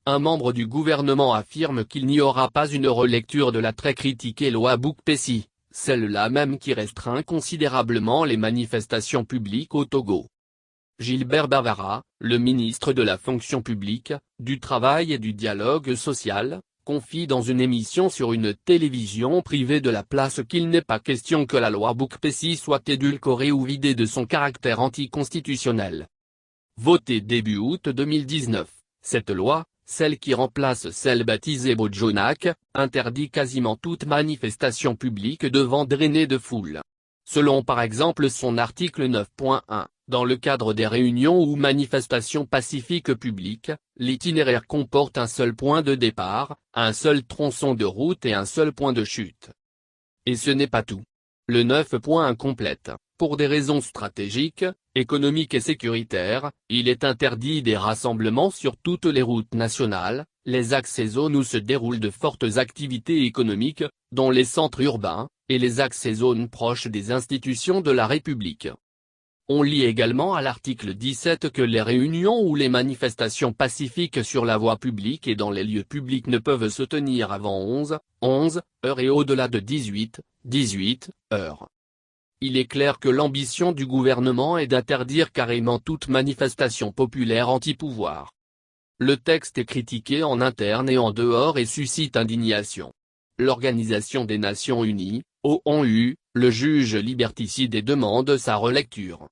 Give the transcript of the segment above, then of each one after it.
un membre du gouvernement affirme qu'il n'y aura pas une relecture de la très critiquée loi Bukpesi, celle-là même qui restreint considérablement les manifestations publiques au Togo. Gilbert Bavara, le ministre de la fonction publique, du travail et du dialogue social, confie dans une émission sur une télévision privée de la place qu'il n'est pas question que la loi Bukpesi soit édulcorée ou vidée de son caractère anticonstitutionnel. Votée début août 2019, cette loi, celle qui remplace celle baptisée Bojonak, interdit quasiment toute manifestation publique devant drainer de foule. Selon par exemple son article 9.1, dans le cadre des réunions ou manifestations pacifiques publiques, l'itinéraire comporte un seul point de départ, un seul tronçon de route et un seul point de chute. Et ce n'est pas tout. Le 9.1 complète, pour des raisons stratégiques, économiques et sécuritaires, il est interdit des rassemblements sur toutes les routes nationales, les axes et zones où se déroulent de fortes activités économiques, dont les centres urbains, et les axes et zones proches des institutions de la République. On lit également à l'article 17 que les réunions ou les manifestations pacifiques sur la voie publique et dans les lieux publics ne peuvent se tenir avant 11 heures et au-delà de 18 heures. Il est clair que l'ambition du gouvernement est d'interdire carrément toute manifestation populaire anti-pouvoir. Le texte est critiqué en interne et en dehors et suscite indignation. L'Organisation des Nations Unies, ONU, le juge liberticide et demande sa relecture.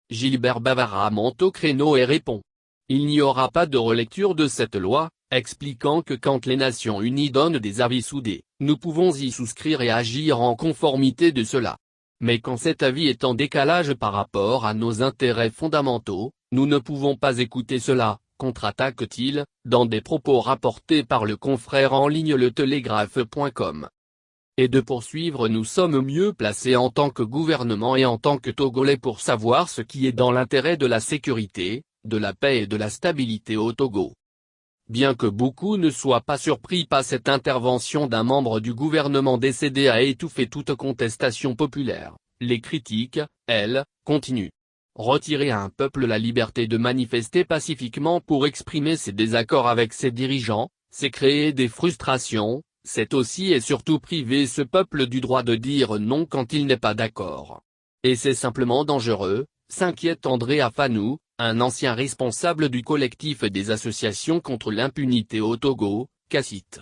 Gilbert Bavara monte au créneau et répond. Il n'y aura pas de relecture de cette loi, expliquant que quand les Nations Unies donnent des avis soudés, nous pouvons y souscrire et agir en conformité de cela. Mais quand cet avis est en décalage par rapport à nos intérêts fondamentaux, nous ne pouvons pas écouter cela, contre-attaque-t-il, dans des propos rapportés par le confrère en ligne letélégraphe.com. Et de poursuivre: nous sommes mieux placés en tant que gouvernement et en tant que Togolais pour savoir ce qui est dans l'intérêt de la sécurité, de la paix et de la stabilité au Togo. Bien que beaucoup ne soient pas surpris par cette intervention d'un membre du gouvernement décédé à étouffer toute contestation populaire, les critiques, elles, continuent. Retirer à un peuple la liberté de manifester pacifiquement pour exprimer ses désaccords avec ses dirigeants, c'est créer des frustrations. C'est aussi et surtout priver ce peuple du droit de dire non quand il n'est pas d'accord. Et c'est simplement dangereux, s'inquiète André Afanou, un ancien responsable du collectif des associations contre l'impunité au Togo, CACIT.